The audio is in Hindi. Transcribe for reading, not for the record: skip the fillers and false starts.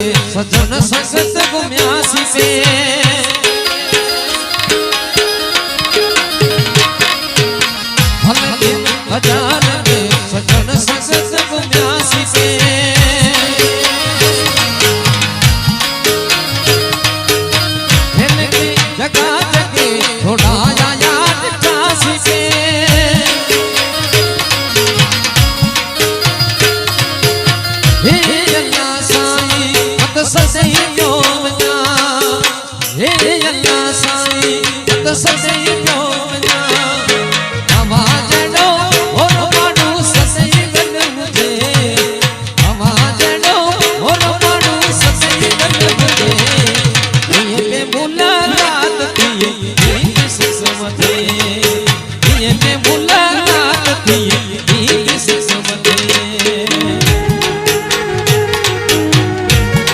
सजन संगत घूमया सीपे भले दिन हजार में सजन संगत घूमया सीपे जगा जगे थोड़ा याद चासी पे हे अल्लाह साईं मत सदैयो मना हे अल्लाह साईं मत सदैयो